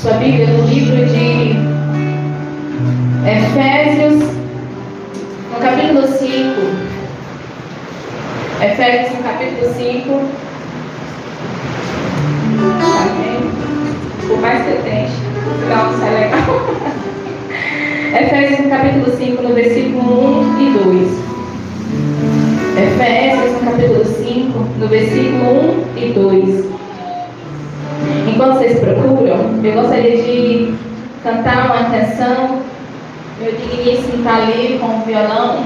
sua Bíblia no livro de Efésios, no capítulo 5. Efésios, no capítulo 5. Por mais que eu tente, no final não sai legal. Efésios, no capítulo 5, no versículo 1 e 2. Efésios, no capítulo 5, no versículo 1 e 2. Enquanto vocês procuram, eu gostaria de cantar uma canção. Meu digníssimo está ali com o violão.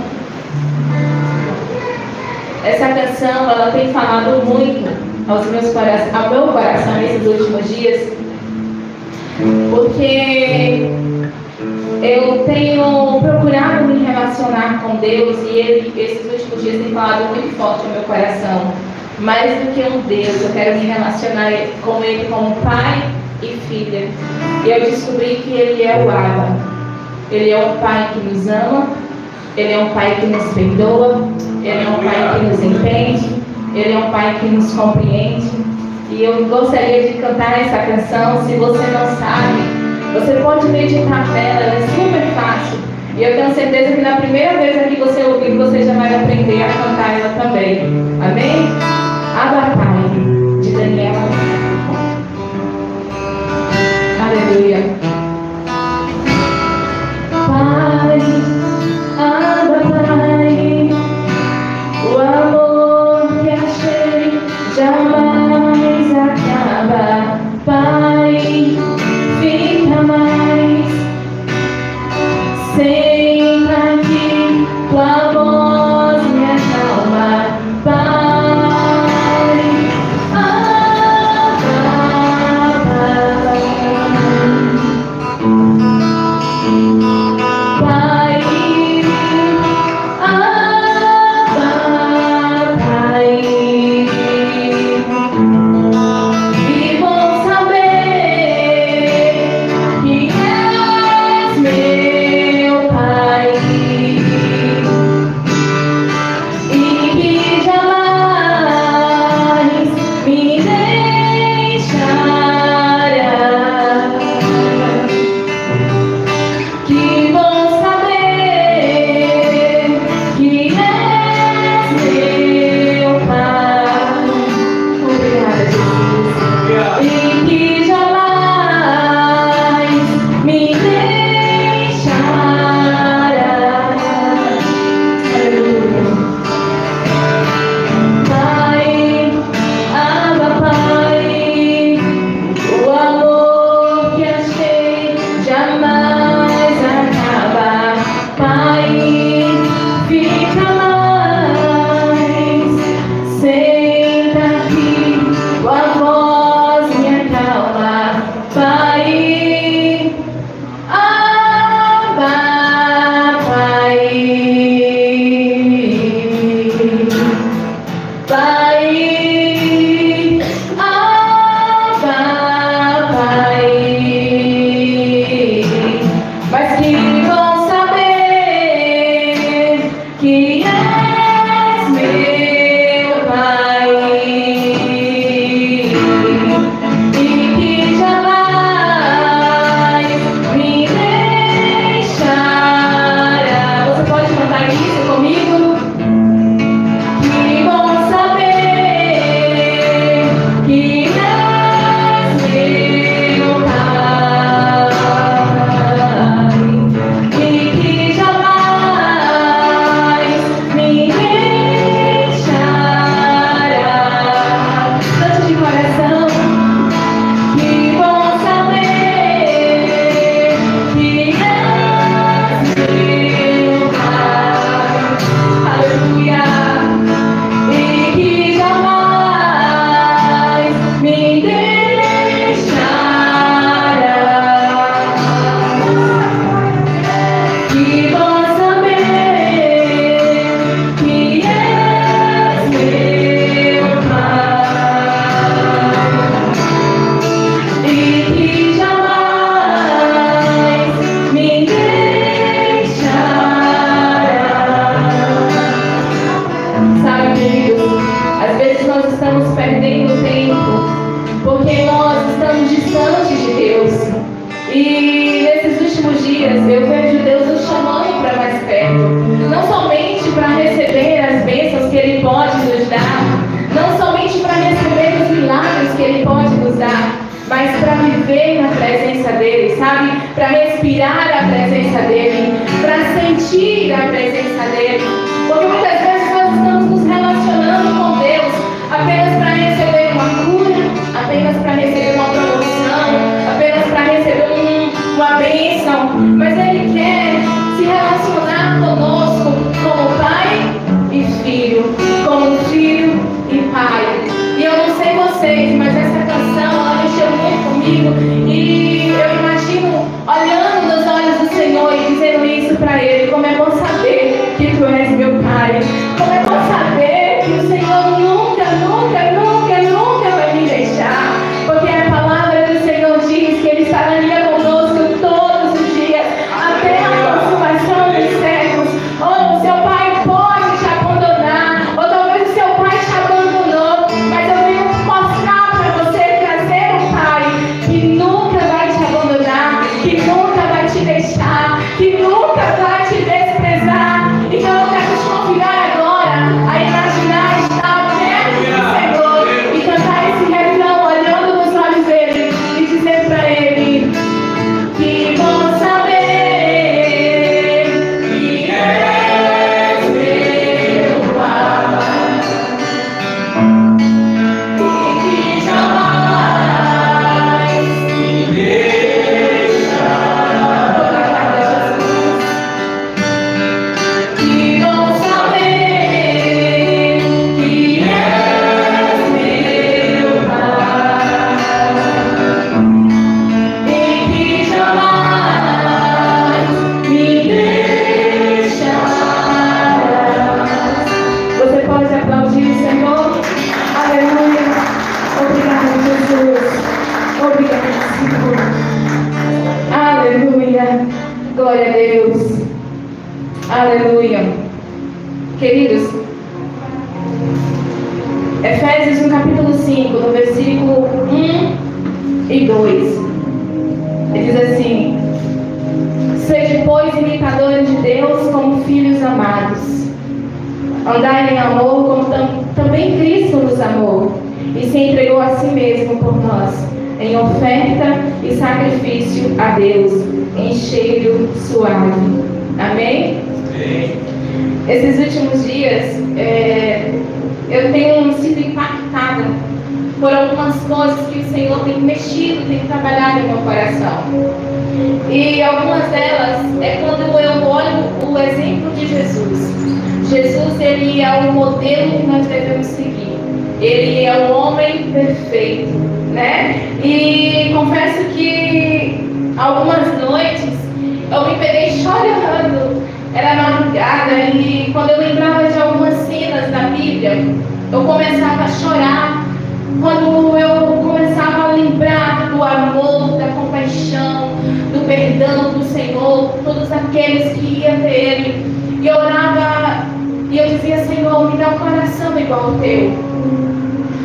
Essa canção, ela tem falado muito ao meu coração nesses últimos dias, porque eu tenho procurado me relacionar com Deus e esses últimos dias tem falado muito forte ao meu coração. Mais do que um Deus, eu quero me relacionar com Ele como pai e filha. E eu descobri que Ele é o Abba. Ele é um pai que nos ama, Ele é um pai que nos perdoa, Ele é um pai que nos entende, Ele é um pai que nos compreende. E eu gostaria de cantar essa canção. Se você não sabe, você pode meditar nela, ela é super fácil. E eu tenho certeza que na primeira vez que você ouvir, você já vai aprender a cantar ela também. Amém? Abba Pai, de Daniel. Aleluia. Pai, Abba Pai, o amor que achei jamais acaba. Pai, fica mais, sempre aqui, tua voz me acalma. Pai, Abba Pai. viver na presença dele, sabe? Para respirar a presença dele, para sentir a presença dele. Porque muitas vezes nós estamos nos relacionando com Deus apenas para receber uma cura, apenas para receber uma promoção, apenas para receber uma bênção. Mas Ele quer se relacionar conosco como Pai e Filho, como Filho e Pai. E eu não sei vocês, mas essa canção, ela mexeu muito comigo. E eu imagino olhando nos olhos do Senhor e dizendo isso para Ele. Como é bom saber que Tu és meu Pai. Como é bom saber que o Senhor nunca, nunca, nunca, nunca vai me deixar. Porque a palavra do Senhor diz que Ele estará conosco todos os dias, até a consumação dos séculos. Oh, seu Pai pode te abandonar, ou talvez o seu Pai te abandonou, mas eu venho mostrar para você, trazer um Pai que nunca vai te abandonar, que nunca vai te deixar, que nunca vai te desprezar. Então eu quero te convidar agora a imaginar estar perto do Senhor e cantar esse refrão olhando nos olhos dele e dizer para ele: que bom saber que és meu Pai e que jamais me deixará. Obrigada, Jesus. Que bom saber que és meu Pai e que jamais me deixarás. Você pode aplaudir o Senhor? Aleluia. Obrigado, Jesus. Obrigado, Senhor. Aleluia. Glória a Deus. Aleluia. Queridos, Efésios no capítulo 5, no versículo 1 e 2. Ele diz assim: sede, pois, imitadores de Deus como filhos amados. Andai em amor como também Cristo nos amou e se entregou a si mesmo por nós, em oferta e sacrifício a Deus, em cheiro suave. Amém? Esses últimos dias, eu tenho sido impactada por algumas coisas que o Senhor tem mexido, tem trabalhado no meu coração. E algumas delas é quando eu olho o exemplo de Jesus. Jesus, ele é o modelo que nós devemos seguir. Ele é o homem perfeito, né? E confesso que algumas noites eu me peguei chorando. Era madrugada e quando eu lembrava de algumas cenas da Bíblia, eu começava a chorar. Quando eu começava a lembrar do amor, da compaixão, do perdão do Senhor, todos aqueles que iam ter Ele. E eu orava e eu dizia: Senhor, me dá um coração igual ao Teu.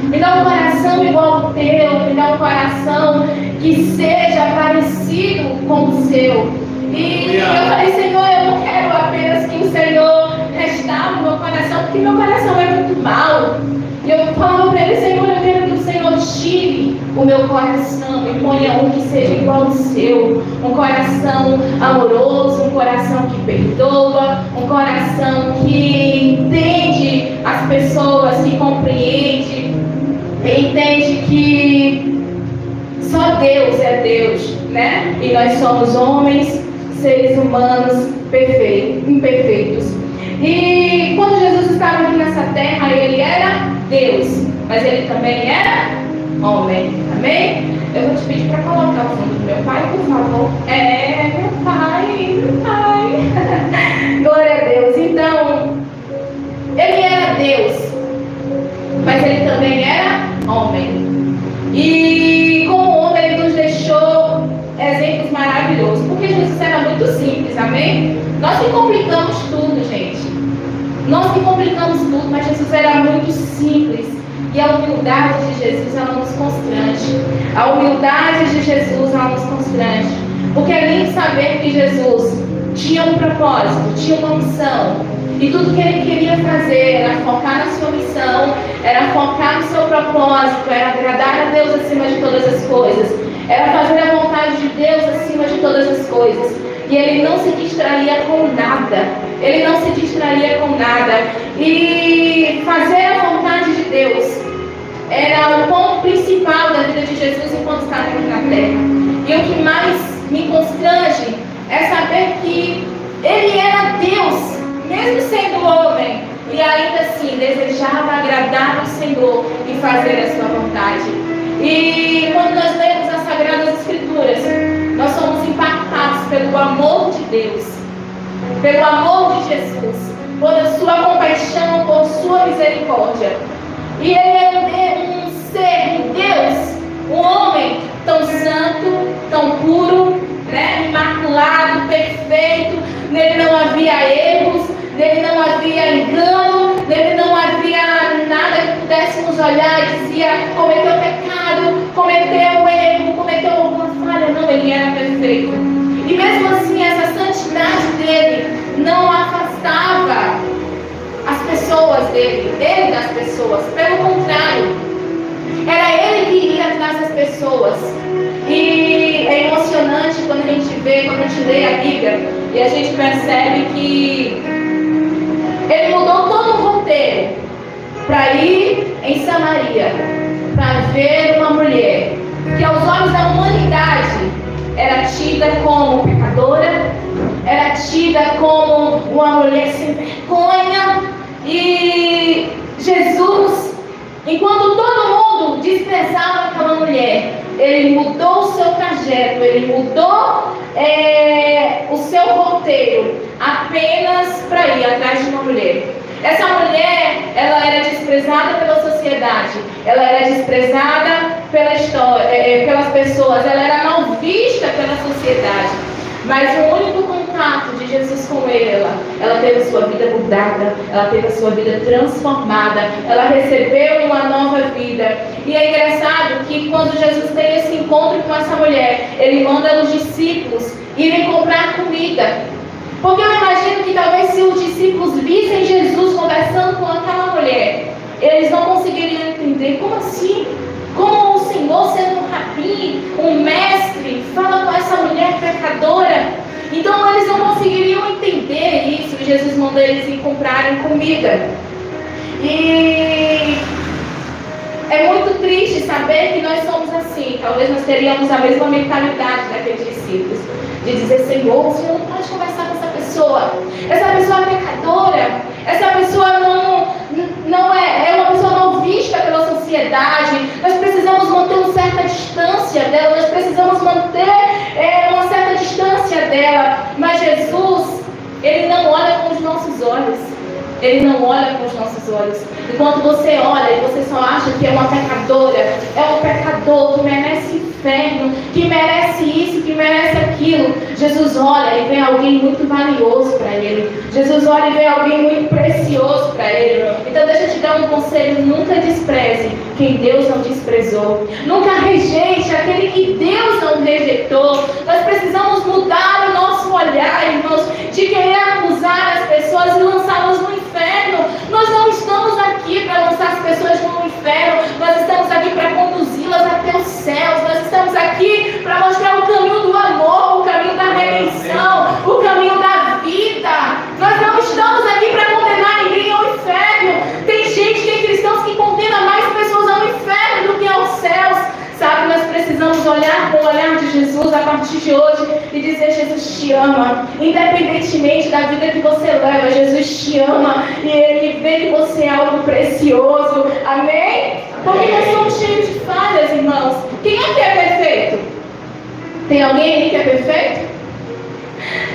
Me dá um coração igual ao Teu. Me dá um coração que seja parecido com o Seu. E eu falei: Senhor, eu não quero apenas que o Senhor restaure o meu coração, porque meu coração é muito mau. E eu falava para Ele: Senhor, eu quero que o Senhor tire o meu coração e ponha um que seja igual ao Seu. Um coração amoroso, um coração que perdoa, um coração que entende as pessoas, que compreende, entende que só Deus é Deus, né? E nós somos homens, seres humanos imperfeitos. E quando Jesus estava aqui nessa terra, Ele era Deus, mas Ele também era homem. Amém? Eu vou te pedir para colocar o fundo do meu pai, por favor. Meu pai. Glória a Deus. Então, Ele era Deus, mas Ele também era homem. E como homem, Ele nos deixou exemplos maravilhosos, porque Jesus era muito simples, amém? Nós que complicamos tudo, gente. Nós que complicamos tudo, mas Jesus era muito simples. E a humildade de Jesus, ela nos constrange. A humildade de Jesus, ela nos constrange. Porque é lindo saber que Jesus tinha um propósito, tinha uma missão. E tudo que Ele queria fazer era focar na sua missão, era focar no seu propósito, era agradar a Deus acima de todas as coisas. era fazer a vontade de Deus acima de todas as coisas. E ele não se distraía com nada. Ele não se distraía com nada. E fazer a vontade de Deus era o ponto principal da vida de Jesus enquanto estava aqui na terra. E o que mais me constrange é saber que ele era Deus, mesmo sendo homem, e ainda assim desejava agradar o Senhor e fazer a sua vontade. E quando nós lemos as Sagradas Escrituras, nós somos impactados pelo amor de Deus, pelo amor de Jesus, por a sua compaixão, por sua misericórdia. E ele é um ser, um Deus, um homem tão santo, tão puro, né? Imaculado, perfeito. Nele não havia erros, nele não havia engano, nele não havia nada que pudéssemos olhar e dizer: cometeu pecado, cometeu erro, cometeu alguma falha. Não, ele era perfeito. E mesmo assim, essa santidade dele não afastava as pessoas dele das pessoas. Pelo contrário, era ele que iria atrás das pessoas. E é emocionante quando a gente vê, quando a gente lê a Bíblia e a gente percebe que ele mudou todo o roteiro para ir em Samaria, para ver uma mulher que aos olhos da humanidade era tida como pecadora, era tida como uma mulher sem vergonha. E Jesus, enquanto todo mundo desprezava aquela mulher, ele mudou o seu trajeto, ele mudou o seu roteiro apenas para ir atrás de uma mulher. Essa mulher, ela era desprezada pela sociedade, ela era desprezada pela história, pelas pessoas, ela era mal vista pela sociedade. Mas o único contato de Jesus com ela teve a sua vida mudada, ela teve a sua vida transformada, ela recebeu uma nova vida. E é engraçado que quando Jesus tem esse encontro com essa mulher, ele manda os discípulos irem comprar comida. Porque eu imagino que talvez se os discípulos vissem Jesus conversando com aquela mulher, eles não conseguiriam entender: como assim? Como o Senhor, sendo um rabi, um mestre, fala com essa mulher pecadora? Então eles não conseguiriam entender isso. E Jesus mandou eles ir comprarem comida. E é muito triste saber que nós somos assim. Talvez nós teríamos a mesma mentalidade daqueles discípulos, de dizer: Senhor, o Senhor não pode conversar com essa pessoa. Essa pessoa é pecadora. Essa pessoa não é uma pessoa não vista pela sociedade. Nós precisamos manter uma certa distância dela. Nós precisamos manter uma certa distância dela. Mas Jesus, ele não olha com os nossos olhos. Ele não olha com os nossos olhos. Enquanto você olha e você só acha que é uma pecadora, é um pecador que merece inferno, que merece isso, que merece aquilo, Jesus olha e vê alguém muito valioso para ele. Jesus olha e vê alguém muito precioso para ele. Então deixa eu te dar um conselho: nunca despreze quem Deus não desprezou. Nunca rejeite aquele que Deus não rejeitou. Nós precisamos mudar o nosso olhar, irmãos, de querer acusar as pessoas e lançá-las no inferno. Nós não estamos aqui para lançar as pessoas no inferno. Nós estamos aqui para conduzi-las até os céus. Nós estamos aqui para mostrar o caminho do amor, o caminho da redenção, o caminho da vida. Nós não estamos aqui para condenar ninguém ao inferno. Tem gente, tem cristãos que condenam mais pessoas ao inferno do que aos céus. Sabe, nós precisamos olhar com o olhar de Jesus a partir de hoje e dizer: Jesus te ama, independentemente da vida que você leva. Jesus te ama e Ele vê que você é algo precioso. Amém? Porque nós somos cheios de falhas, irmãos. Quem é que é perfeito? Tem alguém aí que é perfeito?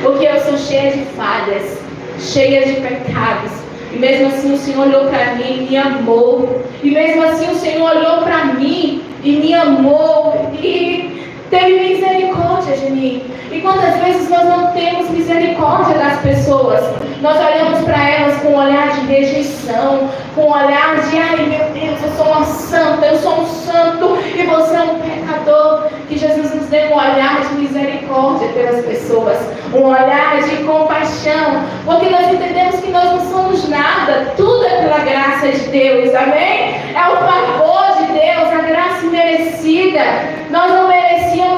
Porque eu sou cheia de falhas, cheia de pecados. E mesmo assim o Senhor olhou para mim e me amou. E mesmo assim o Senhor olhou para mim e me amou e teve misericórdia de mim. E quantas vezes nós não temos misericórdia das pessoas? Nós olhamos para elas com um olhar de rejeição, com um olhar de: ai meu Deus, eu sou uma santa, eu sou um santo e você é um pecador. Que Jesus nos dê um olhar de misericórdia pelas pessoas, um olhar de compaixão, porque nós entendemos que nós não somos nada, tudo é pela graça de Deus, amém? É o favor de Deus, a graça merecida. Nós não merecíamos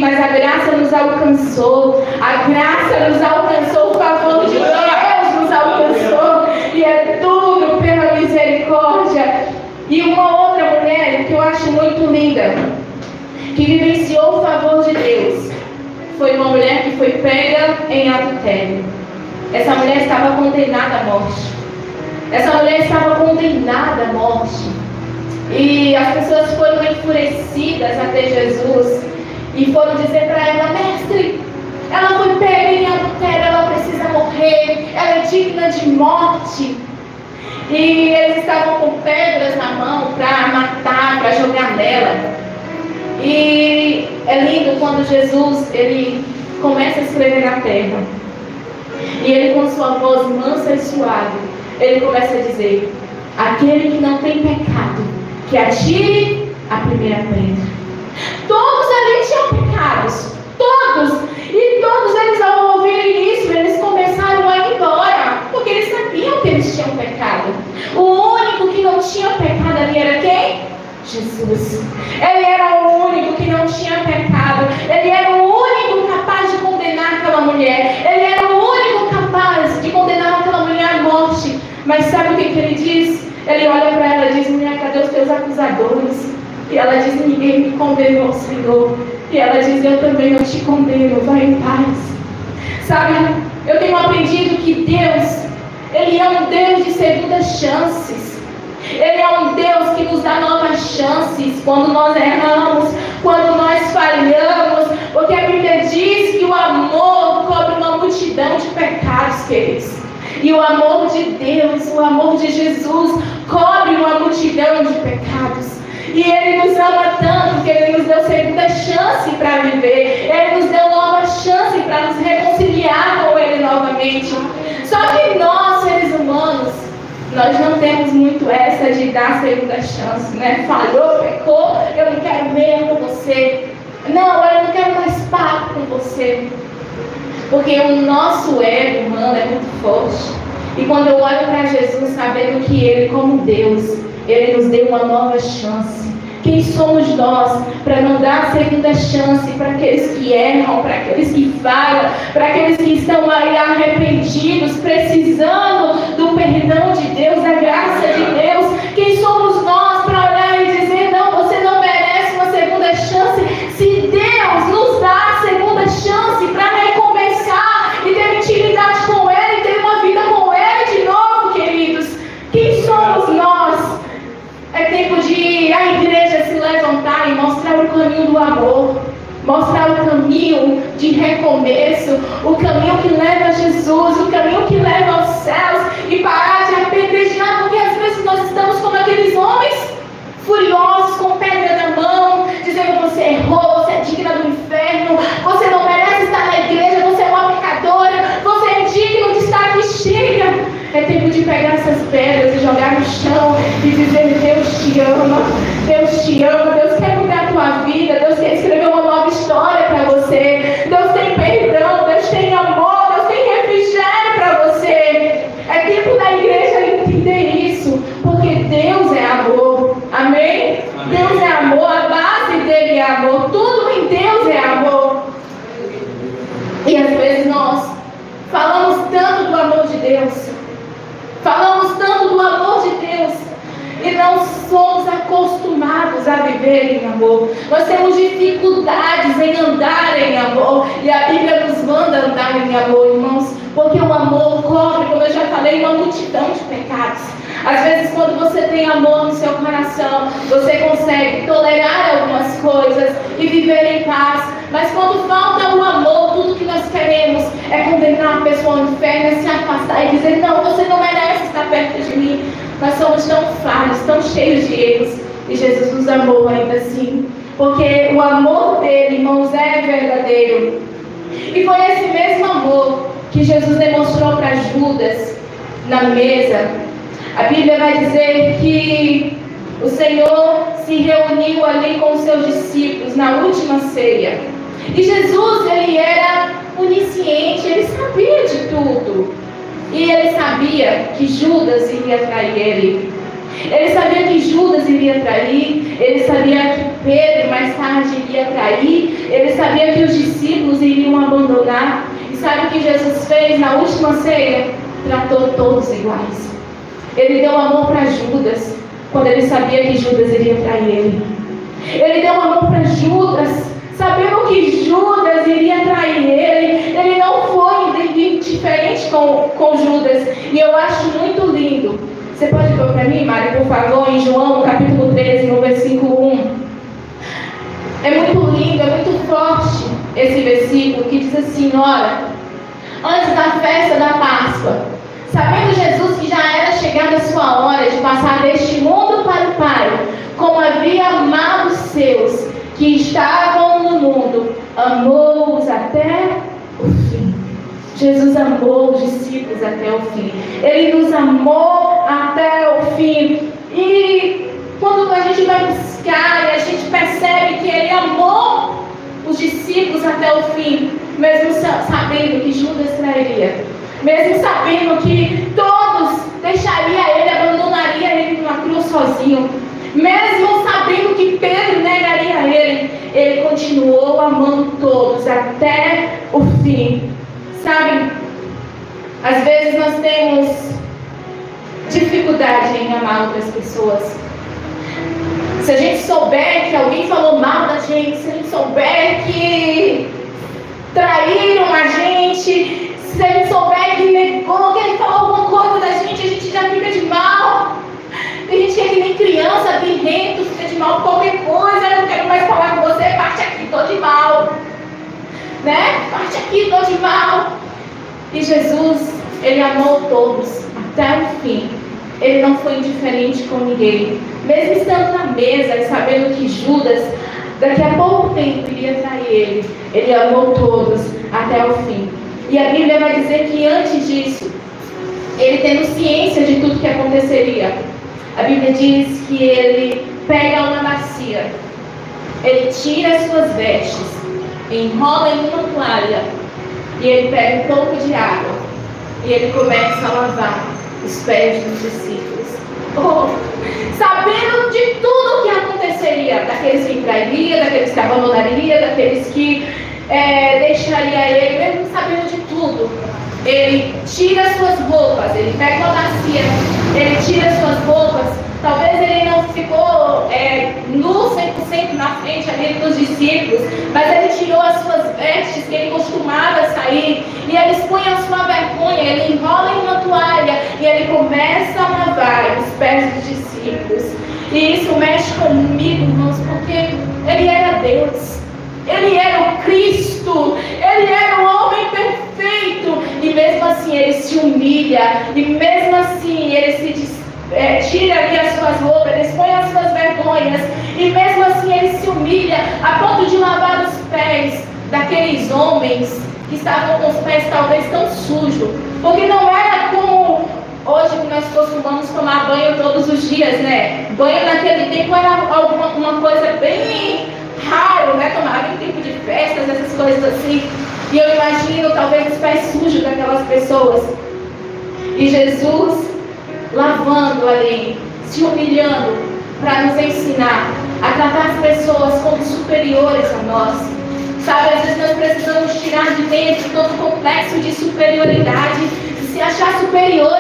mas a graça nos alcançou. A graça nos alcançou, o favor de Deus nos alcançou. E é tudo pela misericórdia. E uma outra mulher que eu acho muito linda, que vivenciou o favor de Deus, foi uma mulher que foi pega em adultério. Essa mulher estava condenada à morte. Essa mulher estava condenada à morte. E as pessoas foram enfurecidas até Jesus e foram dizer para ela: mestre, ela foi pega em adultério, ela precisa morrer, ela é digna de morte. E eles estavam com pedras na mão para matar, para jogar nela. E é lindo quando Jesus ele começa a escrever na terra. E ele, com sua voz mansa e suave, ele começa a dizer: aquele que não tem pecado, que atire a primeira pedra. Todos ali tinham pecados, todos. E todos eles, ao ouvirem isso, eles começaram a ir embora, porque eles sabiam que eles tinham pecado. O único que não tinha pecado ali era quem? Jesus. Ele era o único que não tinha pecado. Ele era o único capaz de condenar aquela mulher. Ele era o único capaz de condenar aquela mulher à morte. Mas sabe o que ele diz? Ele olha para ela e diz: mulher, cadê os teus acusadores? E ela diz: ninguém me condenou, Senhor. E ela diz: eu também não te condeno, vai em paz. Sabe, eu tenho aprendido que Deus, Ele é um Deus de segundas chances. Ele é um Deus que nos dá novas chances quando nós erramos, quando nós falhamos, porque a Bíblia diz que o amor cobre uma multidão de pecados, queridos. E o amor de Deus, o amor de Jesus, cobre uma multidão de pecados. E Ele nos ama tanto que Ele nos deu segunda chance para viver. Ele nos deu nova chance para nos reconciliar com Ele novamente. Só que nós, seres humanos, nós não temos muito essa de dar segunda chance, né? Falhou, pecou, eu não quero mesmo com você. Não, eu não quero mais papo com você. Porque o nosso ego humano é muito forte. E quando eu olho para Jesus, sabendo que Ele, como Deus, Ele nos deu uma nova chance. Quem somos nós para não dar segunda chance para aqueles que erram, para aqueles que falham, para aqueles que estão aí arrependidos, precisando do perdão de Deus, da graça de Deus? Quem somos nós para olhar e dizer: não, você não merece uma segunda chance? Se Deus nos dá a segunda chance para recomeçar e ter intimidade com Ele, ter uma vida com Ele de novo, queridos, quem somos nós? É tempo de a igreja se levantar e mostrar o caminho do amor, mostrar o caminho de recomeço, o caminho que leva a Jesus, o caminho que leva aos céus, e parar de apedrejar, porque às vezes nós estamos como aqueles homens furiosos, com pedra na mão, dizendo: você errou, você é digna do inferno, você não merece estar na igreja, você é uma pecadora, você é digno de estar aqui. Chega! É tempo de pegar essas pedras e jogar no chão e dizer: Deus te ama, Deus te ama, Deus quer mudar a tua vida, Deus quer escrever uma nova história para você, Deus tem perdão, Deus tem amor, Deus tem refrigério para você. É tempo da igreja entender isso, porque Deus é amor, amém? Deus é amor, a base dele é amor, tudo em Deus é amor. E às vezes nós falamos tanto do amor de Deus, falamos tanto do amor de Deus e não somos acostumados a viver em amor. Nós temos dificuldades em andar em amor, e a Bíblia nos manda andar em amor, irmãos, porque o amor cobre, como eu já falei, uma multidão de pecados. Às vezes, quando você tem amor no seu coração, você consegue tolerar algumas coisas e viver em paz. Mas quando falta o amor, tudo que nós queremos é condenar a pessoa ao inferno, é se afastar e dizer: não, você não merece estar perto de mim. Nós somos tão falhos, tão cheios de erros, e Jesus nos amou ainda assim, porque o amor dele, irmãos, é verdadeiro. E foi esse mesmo amor que Jesus demonstrou para Judas na mesa. A Bíblia vai dizer que o Senhor se reuniu ali com os seus discípulos na última ceia. E Jesus, ele era onisciente, ele sabia de tudo. E ele sabia que Judas iria trair ele. Ele sabia que Judas iria trair, ele sabia que Pedro mais tarde iria trair, ele sabia que os discípulos iriam abandonar. E sabe o que Jesus fez na última ceia? Tratou todos iguais. Ele deu amor para Judas, quando ele sabia que Judas iria trair ele. Ele deu amor para Judas, sabendo que Judas iria trair ele. Ele não foi indiferente com Judas. E eu acho muito lindo. Você pode pôr para mim, Mari, por favor, em João, capítulo 13, no versículo 1. É muito lindo, é muito forte esse versículo que diz assim: ora, antes da festa da Páscoa, sabendo Jesus que já era chegada a sua hora de passar deste mundo para o Pai, como havia amado os seus que estavam no mundo, amou-os até o fim. Jesus amou os discípulos até o fim. Ele nos amou até o fim. E quando a gente vai buscar e a gente percebe que Ele amou os discípulos até o fim, mesmo sabendo que Judas trairia, mesmo sabendo que todos deixariam Ele, abandonariam Ele numa cruz sozinho, mesmo sabendo que Pedro negaria Ele, Ele continuou amando todos até o fim. Sabe, às vezes nós temos dificuldade em amar outras pessoas. Se a gente souber que alguém falou mal da gente, se a gente souber que traíram a gente, se a gente souber que negou, que ele falou alguma coisa da gente, a gente já fica de mal. Tem gente que é que nem criança, birrento, fica de mal por qualquer coisa. Eu não quero mais falar com você, parte aqui, tô de mal. Né? Parte aqui, tô de mal. E Jesus, Ele amou todos até o fim. Ele não foi indiferente com ninguém. Mesmo estando na mesa e sabendo que Judas, daqui a pouco tempo, iria trair ele, Ele amou todos até o fim. E a Bíblia vai dizer que antes disso, Ele tendo ciência de tudo que aconteceria, a Bíblia diz que Ele pega uma bacia, Ele tira as suas vestes, enrola em uma toalha, e Ele pega um pouco de água e Ele começa a lavar os pés dos discípulos. Sabendo de tudo o que aconteceria, daqueles que trairiam, daqueles que abandonariam, daqueles que deixariam Ele, mesmo sabendo de tudo, Ele tira as suas roupas, Ele pega uma bacia, Ele tira as suas roupas. Talvez Ele não ficou nu 100% na frente ali dos discípulos, mas Ele tirou as suas vestes que Ele costumava sair, e Ele expõe a sua vergonha, Ele enrola em uma toalha, e Ele começa a lavar os pés dos discípulos. E isso mexe comigo, irmãos, porque Ele era Deus, Ele era o Cristo, Ele era o homem perfeito, e mesmo assim Ele se humilha, e mesmo assim Ele se tira ali as suas roupas, Ele expõe as suas vergonhas, e mesmo assim Ele se humilha a ponto de lavar os pés daqueles homens que estavam com os pés talvez tão sujos, porque não era como hoje que nós costumamos tomar banho todos os dias, né? Banho naquele tempo era uma coisa bem raro, né? Tomar em tempo de festas, essas coisas assim. E eu imagino talvez os pés sujos daquelas pessoas, e Jesus lavando ali, se humilhando para nos ensinar a tratar as pessoas como superiores a nós. Sabe, às vezes nós precisamos tirar de dentro todo o complexo de superioridade, de se achar superior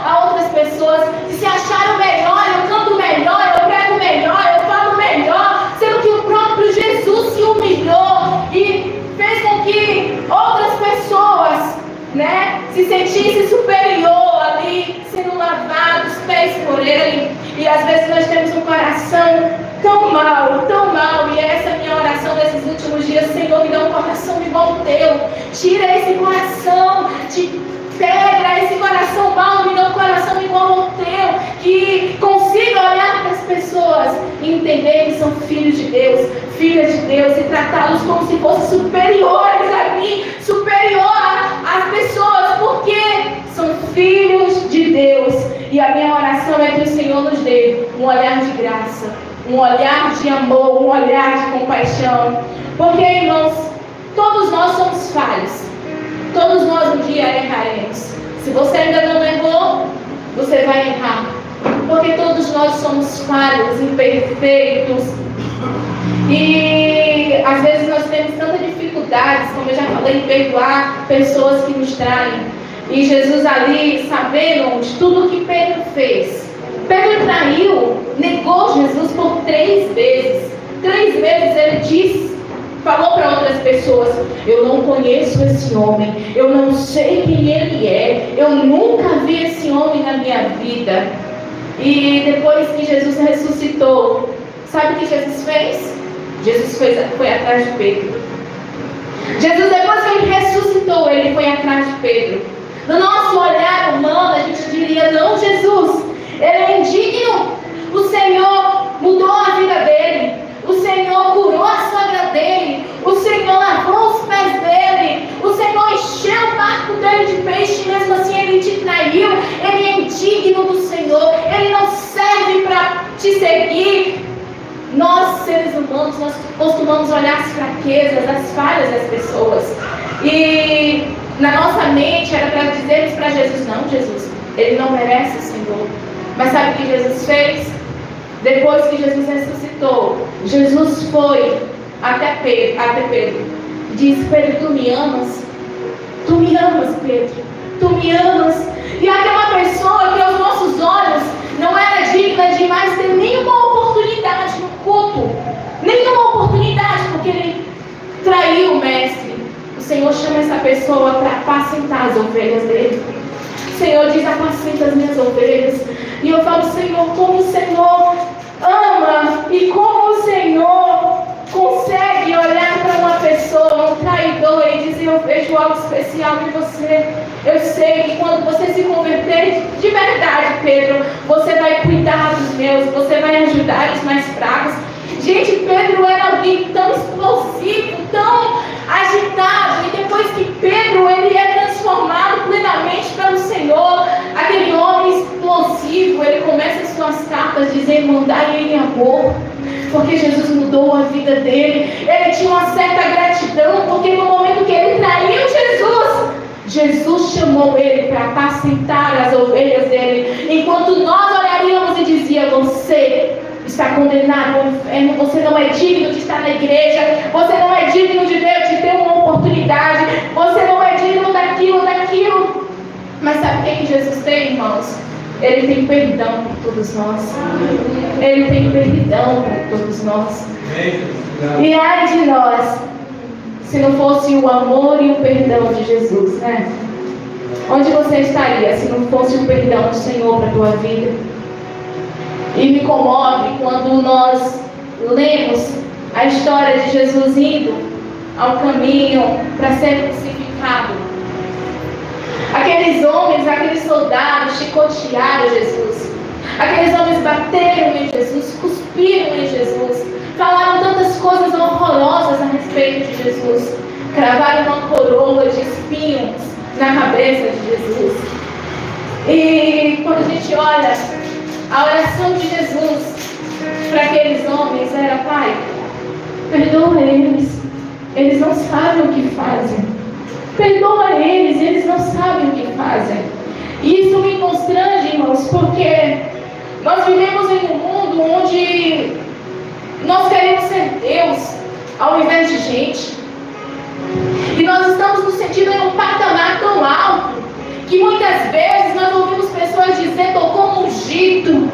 a outras pessoas, de se achar o melhor, eu canto melhor, eu prego melhor, eu falo melhor, sendo que o próprio Jesus se humilhou e fez com que outras pessoas, né, se sentissem superior ali, sendo lavados pés por Ele. E às vezes nós temos um coração tão mal, e essa é a minha oração desses últimos dias: Senhor, me dá um coração igual ao Teu, tira esse coração, pega esse coração mal, me dá um coração igual ao Teu, que consiga olhar para as pessoas e entender que são filhos de Deus, filhas de Deus, e tratá-los como se fossem superiores a mim, superior às pessoas, porque são filhos de Deus. E a minha oração é que o Senhor nos dê um olhar de graça, um olhar de amor, um olhar de compaixão. Porque, irmãos, todos nós somos falhos. Todos nós um dia erraremos. Se você ainda não errou, você vai errar. porque todos nós somos falhos, imperfeitos. E às vezes nós temos tantas dificuldades, como eu já falei, em perdoar pessoas que nos traem. E Jesus ali, sabendo de tudo que Pedro fez, Pedro traiu, negou Jesus por 3 vezes. 3 vezes ele disse, falou para outras pessoas: eu não conheço esse homem, eu não sei quem ele é, eu nunca vi esse homem na minha vida. E depois que Jesus ressuscitou, sabe o que Jesus fez? Jesus foi atrás de Pedro. Jesus, depois que ele ressuscitou, ele foi atrás de Pedro. No nosso olhar humano, a gente diria: não, Jesus, ele é indigno. O Senhor mudou a vida dele, o Senhor curou a sogra dele, o Senhor lavou os pés dele, o Senhor encheu o barco dele de peixe, mesmo assim ele te traiu. Ele é indigno do Senhor, ele não serve para te seguir. Nós, seres humanos, nós costumamos olhar as fraquezas, as falhas das pessoas, e na nossa mente era para dizermos para Jesus: não, Jesus, ele não merece o Senhor. Mas sabe o que Jesus fez? Depois que Jesus ressuscitou, Jesus foi até Pedro e disse: Pedro, tu me amas? Tu me amas, Pedro? Tu me amas? E aquela pessoa que aos nossos olhos não era digna de mais ter nenhuma oportunidade no culto, nenhuma oportunidade, porque ele traiu o mestre. O Senhor chama essa pessoa para apacentar as ovelhas dele. O Senhor diz: apacenta as minhas ovelhas. E eu falo: Senhor, como o Senhor ama e como o Senhor consegue olhar para uma pessoa, um traidor, e dizer: eu vejo algo especial em você. Eu sei que quando você se converter de verdade, Pedro, você vai cuidar dos meus, você vai ajudar os mais fracos. Gente, Pedro era alguém tão explosivo, tão agitado, e depois que Pedro ele é transformado plenamente pelo Senhor, aquele homem explosivo, ele começa as suas cartas dizendo: mandai em amor, porque Jesus mudou a vida dele. Ele tinha uma certa gratidão, porque no momento que ele traiu Jesus chamou ele para apacentar as ovelhas dele, enquanto nós olharíamos e dizia: você está condenado ao inferno, você não é digno de estar na igreja, você não é digno de ter uma oportunidade, você não é digno daquilo. Mas sabe o que Jesus tem, irmãos? Ele tem perdão por todos nós. Ele tem perdão por todos nós. E ai de nós, se não fosse o amor e o perdão de Jesus, né? Onde você estaria se não fosse o perdão do Senhor para a tua vida? E me comove quando nós lemos a história de Jesus indo ao caminho para ser crucificado. Aqueles homens, aqueles soldados chicotearam Jesus. Aqueles homens bateram em Jesus, cuspiram em Jesus, falaram tantas coisas horrorosas a respeito de Jesus, cravaram uma coroa de espinhos na cabeça de Jesus. E quando a gente olha, a oração de Jesus para aqueles homens era: Pai, perdoa eles não sabem o que fazem. Perdoa eles não sabem o que fazem. E isso me constrange, irmãos, porque nós vivemos em um mundo onde nós queremos ser Deus ao invés de gente. E nós estamos nos sentindo em um patamar tão alto que muitas vezes nós ouvimos pessoas dizer: tocou no ungido,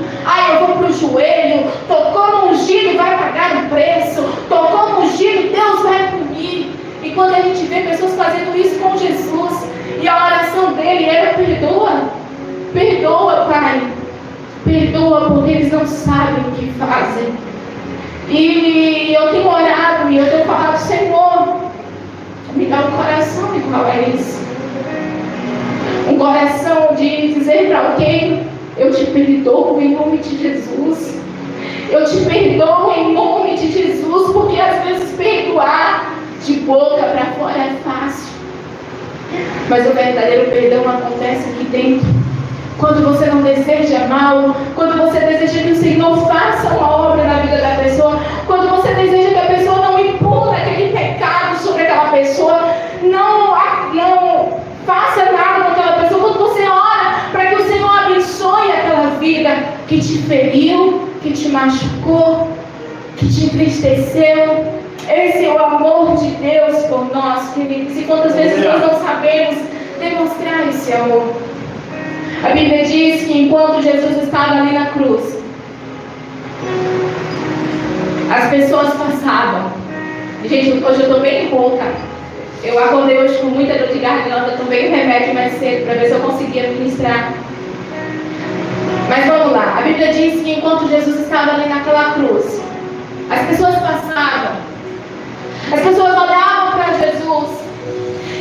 eu vou para o joelho, tocou no ungido, vai pagar o preço, tocou no ungido, Deus vai punir. E quando a gente vê pessoas fazendo isso com Jesus, e a oração dele era: perdoa, Pai, perdoa, porque eles não sabem o que fazem. E eu tenho orado e eu tenho falado: Senhor, me dá um coração igual a isso. Um coração de dizer para alguém: eu te perdoo em nome de Jesus. Eu te perdoo em nome de Jesus, porque às vezes perdoar de boca para fora é fácil, mas o verdadeiro perdão acontece aqui dentro. Quando você não deseja mal, quando você deseja que o Senhor faça uma obra na vida da pessoa, quando você deseja que a pessoa não imputa aquele pecado sobre aquela pessoa, não faça nada com aquela pessoa, quando você ora para que o Senhor abençoe aquela vida que te feriu, que te machucou, que te entristeceu. Esse é o amor de Deus por nós, queridos. E quantas vezes nós não sabemos demonstrar esse amor? A Bíblia diz que enquanto Jesus estava ali na cruz, as pessoas passavam. Gente, hoje eu estou bem rouca. Eu acordei hoje com muita dor de garganta, tomei um remédio mais cedo para ver se eu conseguia ministrar. Mas vamos lá. A Bíblia diz que enquanto Jesus estava ali naquela cruz, as pessoas passavam. As pessoas olhavam para Jesus.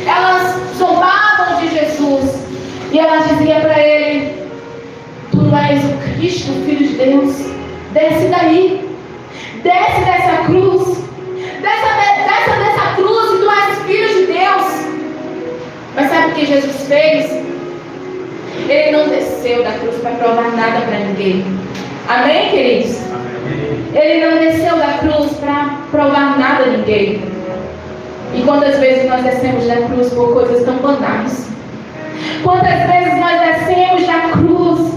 Elas zombavam de Jesus. E elas diziam para ele: tu és o Cristo, o Filho de Deus. Desce daí. Desce dessa cruz. Desce dessa cruz e tu és Filho de Deus. Mas sabe o que Jesus fez? Ele não desceu da cruz para provar nada para ninguém. Amém, queridos? Ele não desceu da cruz para provar nada a ninguém. E quantas vezes nós descemos da cruz por coisas tão banais? Quantas vezes nós descemos da cruz,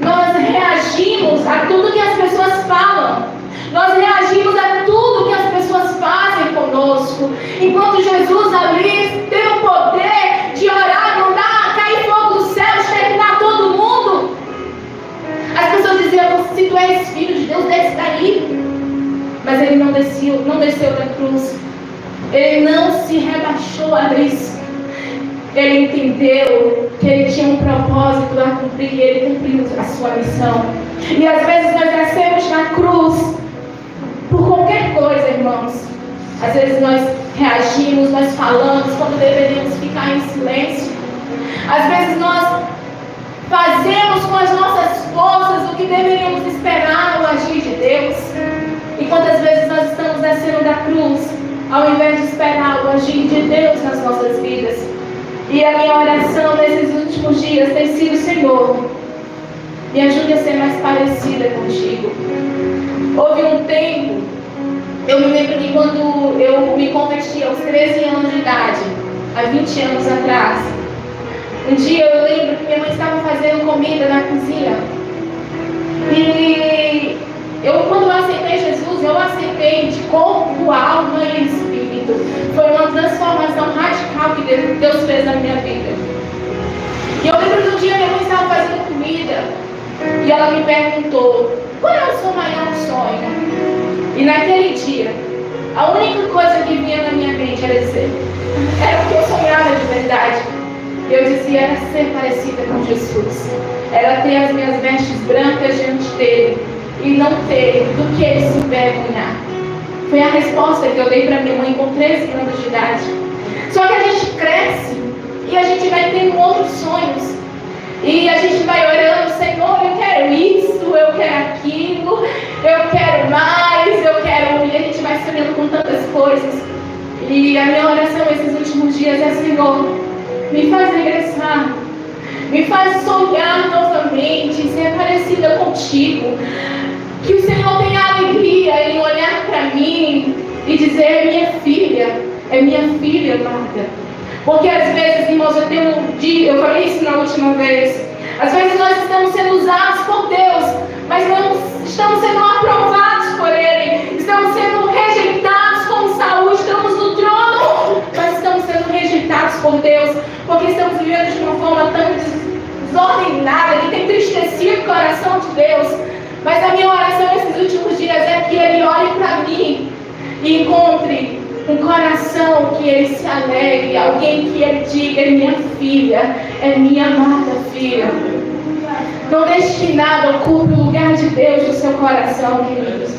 nós reagimos a tudo que as pessoas falam. Nós reagimos a tudo que as pessoas fazem conosco. Enquanto Jesus ali tem o poder de orar, mandar cair fogo do céu, exterminar todo mundo. As pessoas diziam: se tu és Filho de Deus, desce daí. Mas ele não desceu da cruz. Ele não se rebaixou a isso. Ele entendeu que ele tinha um propósito a cumprir e ele cumpriu a sua missão. E às vezes nós descemos na cruz por qualquer coisa, irmãos. Às vezes nós reagimos, nós falamos quando deveríamos ficar em silêncio. Às vezes nós fazemos com as nossas forças o que deveríamos esperar no agir de Deus. E quantas vezes nós estamos descendo da cruz ao invés de esperar o agir de Deus nas nossas vidas. E a minha oração nesses últimos dias tem sido: Senhor, me ajude a ser mais parecida contigo. Houve um tempo, eu me lembro que quando eu me converti aos 13 anos de idade, há 20 anos atrás, um dia eu lembro que minha mãe estava fazendo comida na cozinha. E quando eu aceitei Jesus, eu aceitei de corpo, alma e espírito. Foi uma transformação radical que Deus fez na minha vida. E eu lembro que um dia minha mãe estava fazendo comida e ela me perguntou: qual é o seu maior sonho? E naquele dia, a única coisa que vinha na minha mente era o que eu sonhava de verdade. Eu dizia: era ser parecida com Jesus. Era ter as minhas vestes brancas diante dele e não ter do que ele se envergonhar. Foi a resposta que eu dei para minha mãe com 13 anos de idade. Só que a gente cresce e a gente vai tendo outros sonhos. E a gente vai orando: Senhor, eu quero isso, eu quero aquilo, eu quero mais, eu quero... E a gente vai sonhando com tantas coisas. E a minha oração esses últimos dias é: Senhor, me faz regressar, me faz sonhar novamente, ser parecida contigo. Que o Senhor tenha alegria em olhar para mim e dizer: é minha filha amada. Porque às vezes, irmãos, eu falei isso na última vez, às vezes nós estamos sendo usados por Deus, mas não estamos sendo aprovados por Ele. Estamos sendo rejeitados como Saul, estamos no trono, mas estamos sendo rejeitados por Deus, porque estamos vivendo de uma forma tão desordenada, que tem entristecido o coração de Deus. Mas a minha oração nesses últimos dias é que Ele olhe para mim e encontre um coração que Ele se alegre, alguém que Ele diga: é minha filha, é minha amada filha. Não deixe que nada ocupe o lugar de Deus no seu coração, queridos.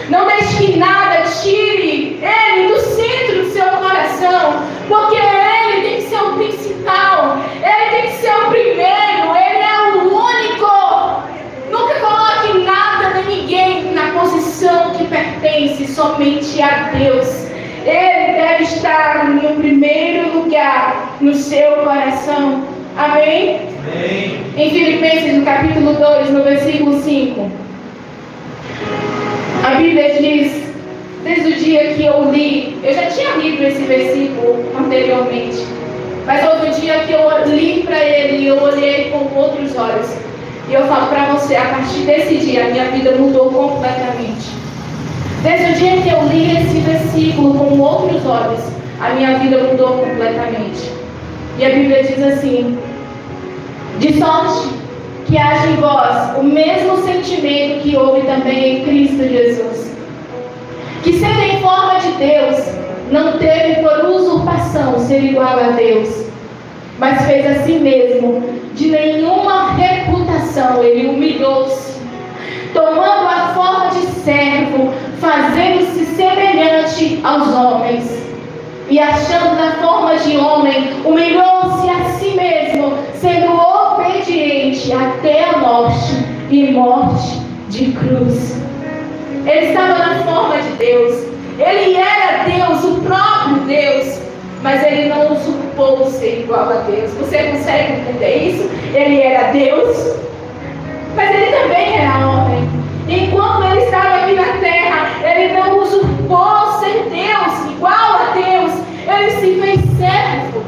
Não deixe que nada tire Ele do centro do seu coração, porque Ele tem que ser o principal, Ele tem que ser o primeiro, Ele é o único. Nunca coloque nada nem ninguém na posição que pertence somente a Deus. Ele deve estar no primeiro lugar no seu coração. Amém? Amém. Em Filipenses, no capítulo 2, no versículo 5, a Bíblia diz: desde o dia que eu li, eu já tinha lido esse versículo anteriormente, mas houve um dia que eu li para ele e eu olhei com outros olhos. E eu falo para você, a partir desse dia, a minha vida mudou completamente. Desde o dia que eu li esse versículo com outros olhos, a minha vida mudou completamente. E a Bíblia diz assim: de sorte que haja em vós o mesmo sentimento que houve também em Cristo Jesus, que sendo em forma de Deus, não teve por usurpação ser igual a Deus, mas fez a si mesmo de nenhuma reputação. Ele humilhou-se, tomando a forma de servo, fazendo-se semelhante aos homens, e achando na forma de homem, humilhou-se a si mesmo, sendo obediente até a morte, e morte de cruz. Ele estava na forma de Deus, ele era Deus, o próprio Deus, mas ele não usurpou ser igual a Deus. Você consegue entender isso? Ele era Deus, mas ele também era homem. Enquanto ele estava aqui na terra, ele não usurpou ser Deus, igual a Deus. Ele se fez servo.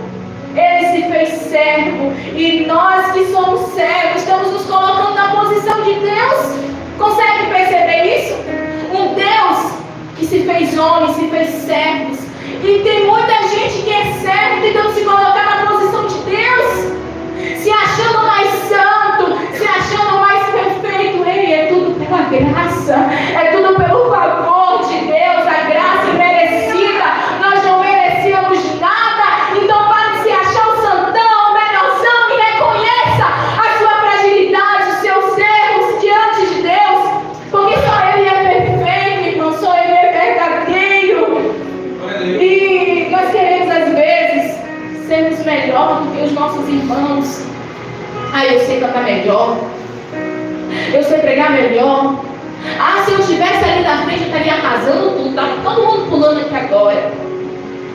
Ele se fez servo. E nós que somos servos, estamos nos colocando na posição de Deus. Consegue perceber isso? Um Deus que se fez homem, se fez servos. E tem muita gente que é servo tentando se colocar na posição de Deus, se achando mais santo, se achando mais perfeito. Ei, é tudo pela graça, é tudo pelo favor de Deus, a graça imerecida. Nós não merecíamos nada. Então pare de se achar o santão, o melhorzão, e reconheça a sua fragilidade, os seus erros diante de Deus, porque só Ele é perfeito, irmão, só Ele é verdadeiro. E nós queremos às vezes sermos melhor do que os nossos irmãos. Eu sei cantar melhor, eu sei pregar melhor. Se eu estivesse ali na frente, eu estaria arrasando tudo. Estava todo mundo pulando aqui agora.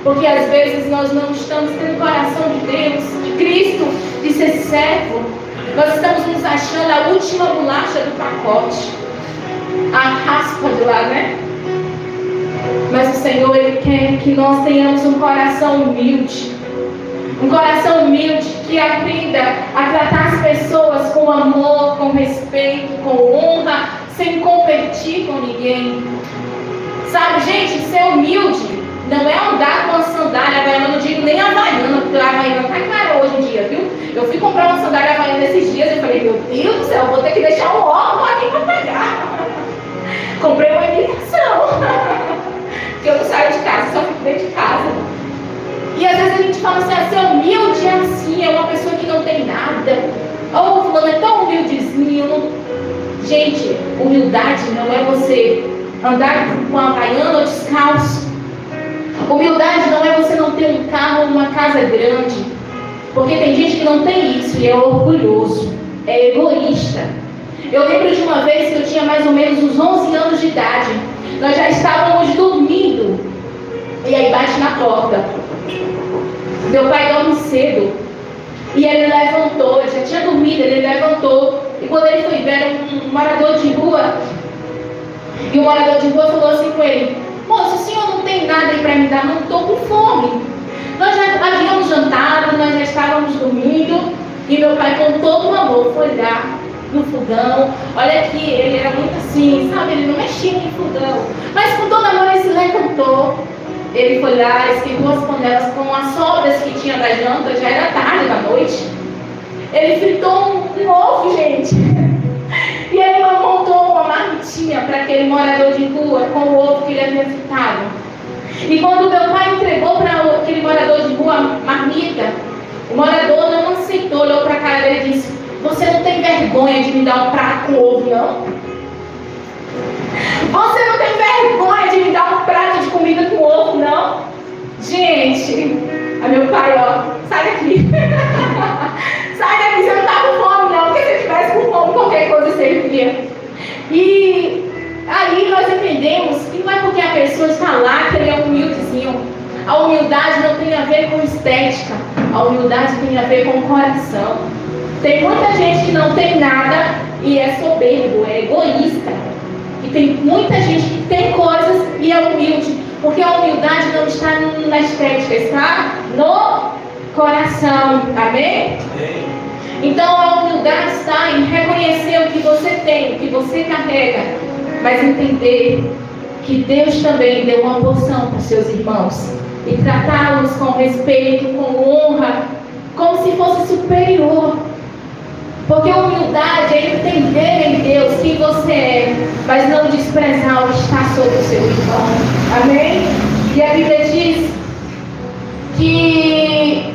Porque às vezes nós não estamos tendo o coração de Deus, de Cristo, de ser servo. Nós estamos nos achando a última bolacha do pacote, a raspa de lá, né? Mas o Senhor, Ele quer que nós tenhamos um coração humilde. Um coração humilde que aprenda a tratar as pessoas com amor, com respeito, com honra, sem competir com ninguém. Sabe, gente, ser humilde não é andar com a sandália havaiana. Eu não digo nem havaiana, porque a havaiana tá cara hoje em dia, viu? Eu fui comprar uma sandália havaiana esses dias e falei, meu Deus do céu, vou ter que deixar um órgão aqui para pagar. Comprei uma imitação. Porque eu não saio de casa, só fico dentro de casa. E às vezes a gente fala assim, ser humilde é assim, é uma pessoa que não tem nada. Ou fulano é tão humildezinho. Não... Gente, humildade não é você andar com a havaiana ou descalço. Humildade não é você não ter um carro ou uma casa grande. Porque tem gente que não tem isso e é orgulhoso, é egoísta. Eu lembro de uma vez que eu tinha mais ou menos uns 11 anos de idade. Nós já estávamos dormindo. E aí bate na porta. Meu pai dorme cedo. E ele levantou, ele já tinha dormido, ele levantou. E quando ele foi ver, era um morador de rua. E o morador de rua falou assim com ele: moço, o senhor não tem nada aí para me dar? Não estou com fome. Nós já havíamos jantado, nós já estávamos dormindo. E meu pai, com todo o amor, foi lá no fogão. Olha aqui, ele era muito assim, sabe? Ele não mexia em fogão. Mas com todo amor ele se levantou. Ele foi lá, esquentou as panelas com as sobras que tinha da janta, já era tarde da noite. Ele fritou um ovo, gente. E ele montou uma marmitinha para aquele morador de rua com o ovo que ele havia fritado. E quando meu pai entregou para aquele morador de rua a marmita, o morador não aceitou, olhou para a cara dele e disse: você não tem vergonha de me dar um prato com ovo, não? Você não tem vergonha de me dar um prato de comida com ovo, não? Gente, a meu pai, sai daqui. Sai daqui, você não tá com fome, não. Porque se eu estivesse com fome, qualquer coisa servia. E aí nós entendemos que não é porque a pessoa está lá que ele é humildezinho. A humildade não tem a ver com estética. A humildade tem a ver com o coração. Tem muita gente que não tem nada e é soberbo, é egoísta. E tem muita gente que tem coisas e é humilde. Porque a humildade não está na estética, está no coração. Amém? Então a humildade está em reconhecer o que você tem, o que você carrega, mas entender que Deus também deu uma porção para os seus irmãos e tratá-los com respeito, com honra, como se fosse superior. Porque a humildade é entender em Deus quem você é, mas não desprezar o que está sobre o seu irmão. Amém? E a Bíblia diz que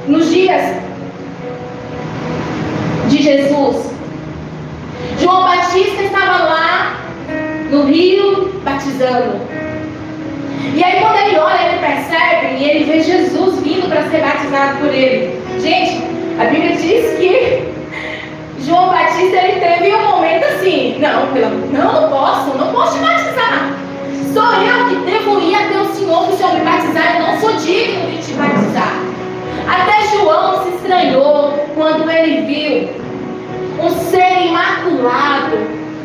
nos dias de Jesus, João Batista estava lá no rio batizando. E aí quando ele olha, ele percebe e ele vê Jesus vindo para ser batizado por ele. Gente, a Bíblia diz que João Batista, ele teve um momento assim: não posso te batizar. Sou eu que devo ir até o Senhor para o Senhor me batizar, eu não sou digno de te batizar. Até João se estranhou quando ele viu um ser imaculado,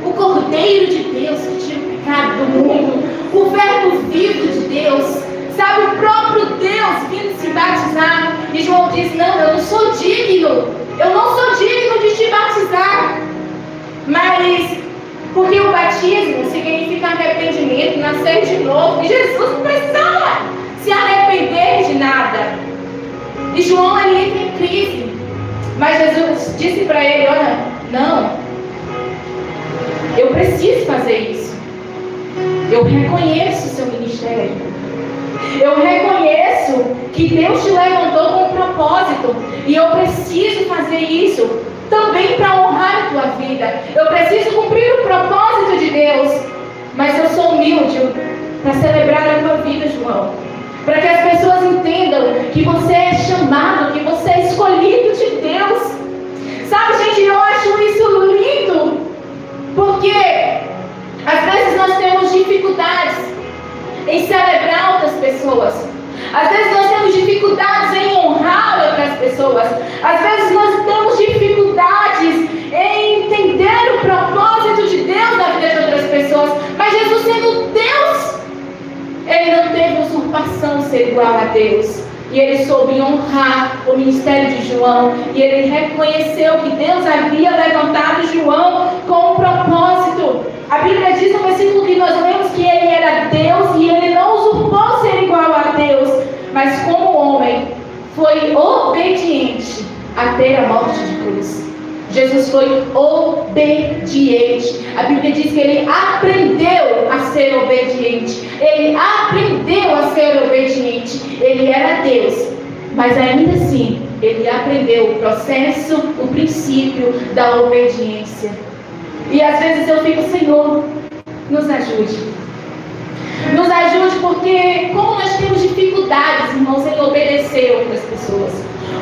o Cordeiro de Deus que tira o pecado do mundo, o Verbo vivo de Deus, sabe, o próprio Deus vindo se batizar. E João diz: não, eu não sou digno de te batizar. Mas porque o batismo significa arrependimento, nascer de novo, e Jesus não precisava se arrepender de nada. E João, ele entra em crise, mas Jesus disse para ele: olha, não, eu preciso fazer isso. Eu reconheço o seu ministério. Eu reconheço que Deus te levantou com um propósito. E eu preciso fazer isso também para honrar a tua vida. Eu preciso cumprir o propósito de Deus. Mas eu sou humilde para celebrar a tua vida, João. Para que as pessoas entendam que você é chamado, que você é escolhido de Deus. Sabe, gente, eu acho isso lindo. Porque às vezes nós temos dificuldades em celebrar outras pessoas. Às vezes nós temos dificuldades em honrar outras pessoas. Às vezes nós temos dificuldades em entender o propósito de Deus na vida de outras pessoas. Mas Jesus, sendo Deus, ele não teve usurpação ser igual a Deus. E ele soube honrar o ministério de João. E ele reconheceu que Deus havia levantado João com um propósito. A Bíblia diz no versículo que nós lemos que ele era Deus e ele não usurpou ser igual a Deus, mas como homem foi obediente até a morte de cruz. Jesus foi obediente. A Bíblia diz que ele aprendeu a ser obediente. Ele aprendeu a ser obediente. Ele era Deus, mas ainda assim ele aprendeu o processo, o princípio da obediência. E às vezes eu fico: Senhor, nos ajude. Nos ajude, porque como nós temos dificuldades, irmãos, em obedecer outras pessoas.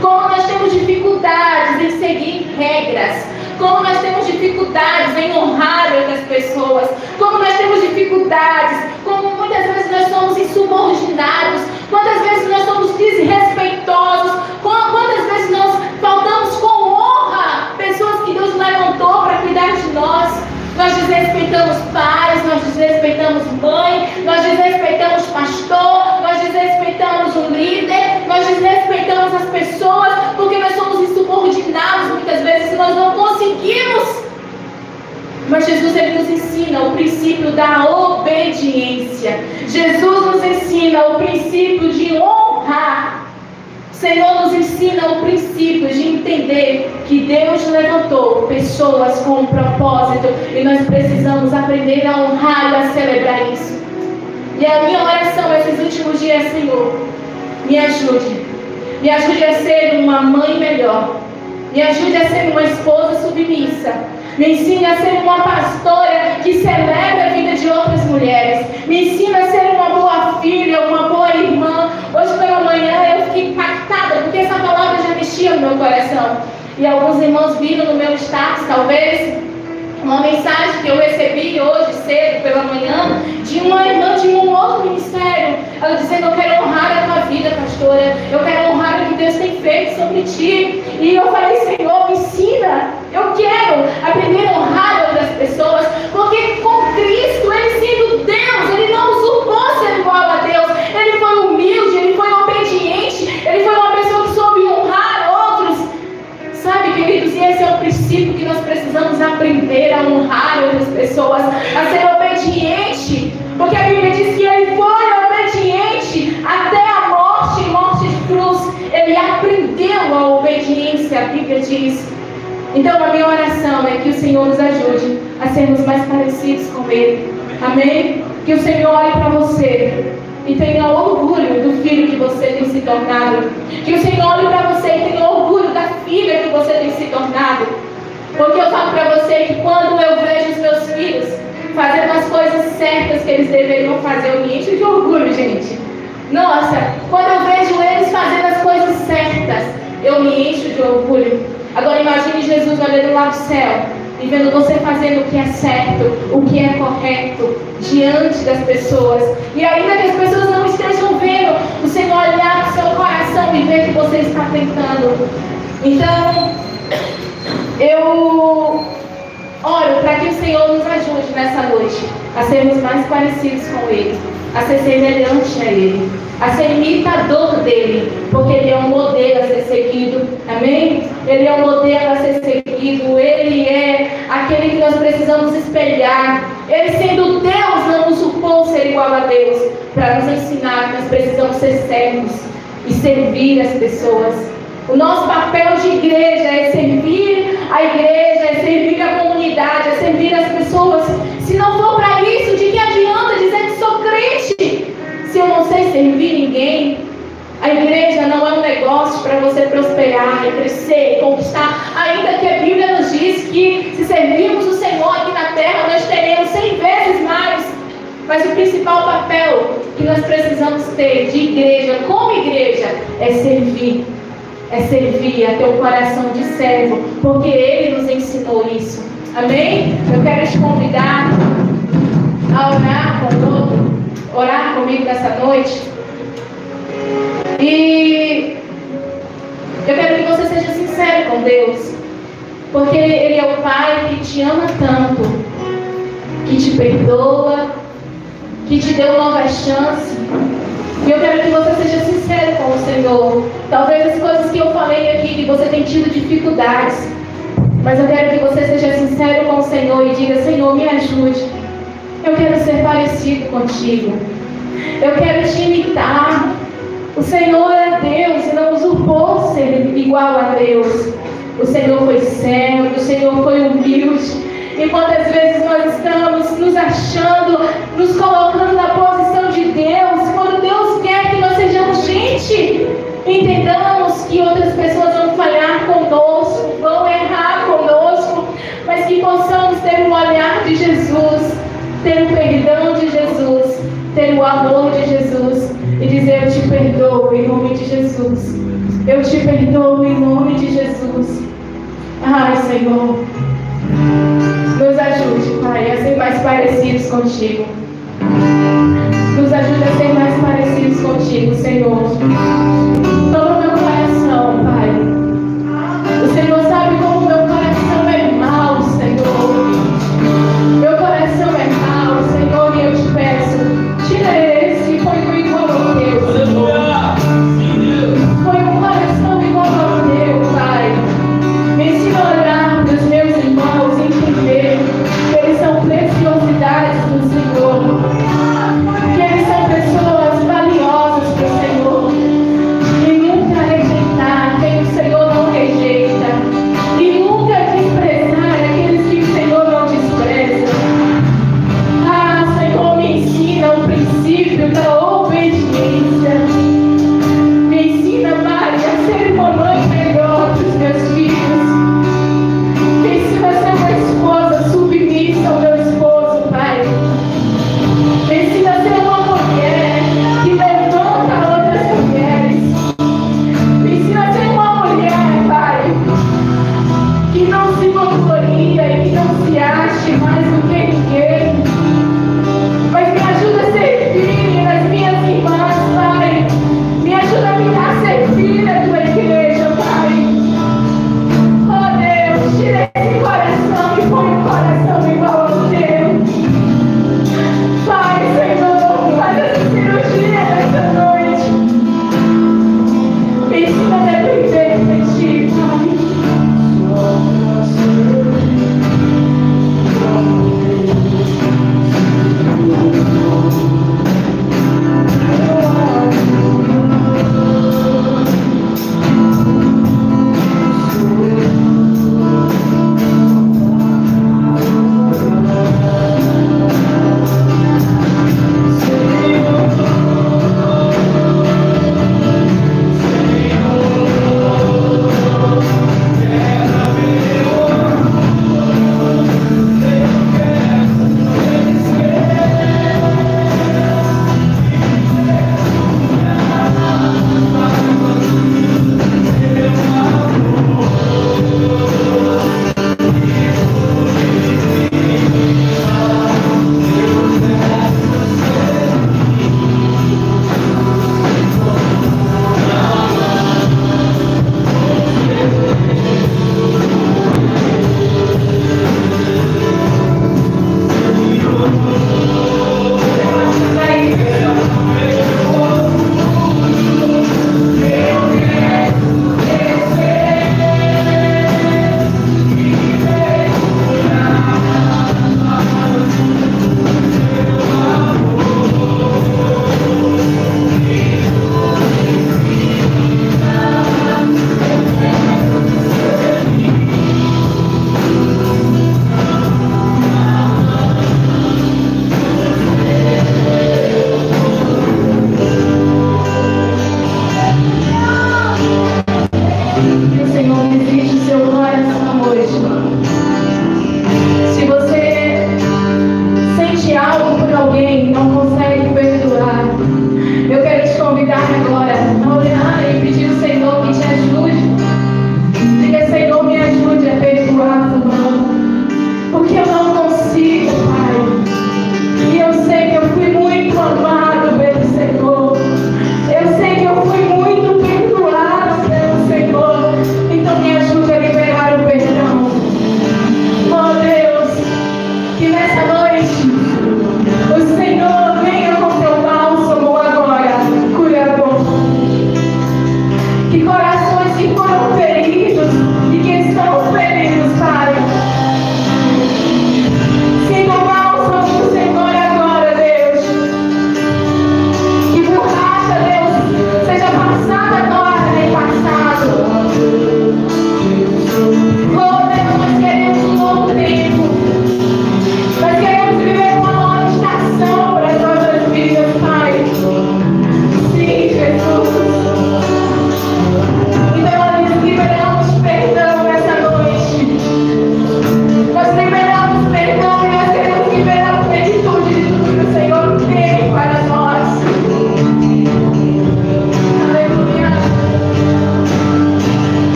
Como nós temos dificuldades em seguir regras. Como nós temos dificuldades em honrar outras pessoas. Como nós temos dificuldades, como muitas vezes nós somos insubordinados. Quantas vezes nós somos desrespeitosos. Quantas vezes nós faltamos com honra pessoas que Deus levantou para cuidar de nós. Nós desrespeitamos pais, nós desrespeitamos mãe, nós desrespeitamos pastor, nós desrespeitamos o líder, nós desrespeitamos as pessoas, porque nós somos insubordinados muitas vezes e nós não conseguimos. Mas Jesus, ele nos ensina o princípio da obediência. Jesus nos ensina o princípio de honrar. O Senhor nos ensina o princípio de entender que Deus levantou pessoas com um propósito e nós precisamos aprender a honrar e a celebrar isso. E a minha oração esses últimos dias: Senhor, me ajude. Me ajude a ser uma mãe melhor. Me ajude a ser uma esposa submissa. Me ensine a ser uma pastora que celebra a vida de outras mulheres. Me ensine a ser uma boa filha, uma boa irmã. Hoje pela manhã eu fiquei impactada, porque essa palavra já mexia no meu coração. E alguns irmãos viram no meu status, talvez, uma mensagem que eu recebi hoje cedo pela manhã, de uma irmã de um outro ministério. Ela dizendo: eu quero honrar a tua vida, pastora. Eu quero honrar o que Deus tem feito sobre ti. E eu falei: Senhor, me ensina. Eu quero aprender a honrar outras pessoas. Porque com Cristo, ele sendo Deus, ele não usurpou ser igual a Deus. Ele foi humilde, ele foi obediente. Ele foi uma pessoa que soube honrar outros. Sabe, disse, a Bíblia diz. Então a minha oração é que o Senhor nos ajude a sermos mais parecidos com Ele. Amém? Que o Senhor olhe para você e tenha orgulho do filho que você tem se tornado. Que o Senhor olhe para você e tenha orgulho da filha que você tem se tornado. Porque eu falo para você que quando eu vejo os meus filhos fazendo as coisas certas que eles deveriam fazer, eu me encho de orgulho, gente. Nossa, quando eu vejo eles fazendo as coisas certas, eu me encho de orgulho. Agora imagine Jesus olhando lá do céu e vendo você fazendo o que é certo, o que é correto, diante das pessoas. E ainda que as pessoas não estejam vendo, o Senhor olhar para o seu coração e ver que você está tentando. Então, eu oro para que o Senhor nos ajude nessa noite a sermos mais parecidos com Ele, a ser semelhante a Ele, a ser imitador dEle, porque Ele é um modelo a ser seguido. Amém? Ele é um modelo a ser seguido. Ele é aquele que nós precisamos espelhar. Ele, sendo Deus, não nos supôs ser igual a Deus, para nos ensinar que nós precisamos ser servos e servir as pessoas. O nosso papel de igreja é servir a igreja, é servir a comunidade, é servir as pessoas. Se não for para isso, de que adianta dizer que sou crente se eu não sei servir ninguém? A igreja não é um negócio para você prosperar e crescer e conquistar. Ainda que a Bíblia nos diz que se servirmos o Senhor aqui na terra, nós teremos 100 vezes mais. Mas o principal papel que nós precisamos ter de igreja, como igreja, é servir. É servir, é ter um coração de servo, porque Ele nos ensinou isso. Amém? Eu quero te convidar a orar comigo nessa noite. E eu quero que você seja sincero com Deus, porque Ele é o Pai que te ama tanto, que te perdoa, que te deu nova chance. E eu quero que você seja sincero com o Senhor. Talvez as coisas que eu falei aqui, que você tem tido dificuldades, mas eu quero que você seja sincero com o Senhor e diga: Senhor, me ajude. Eu quero ser parecido contigo. Eu quero te imitar. O Senhor é Deus e não usurpou ser igual a Deus. O Senhor foi servo, o Senhor foi humilde. E quantas vezes nós estamos nos achando, nos colocando na posição de Deus, quando Deus quer que nós sejamos gente. Entendamos que outras pessoas vão falhar conosco, vão errar conosco, mas que possamos ter o olhar de Jesus, ter o perdão de Jesus, ter o amor de Jesus e dizer: eu te perdoo em nome de Jesus. Eu te perdoo em nome de Jesus. Ai, Senhor, nos ajude, Pai, a ser mais parecidos contigo. Nos ajude a ser mais parecidos contigo, Senhor.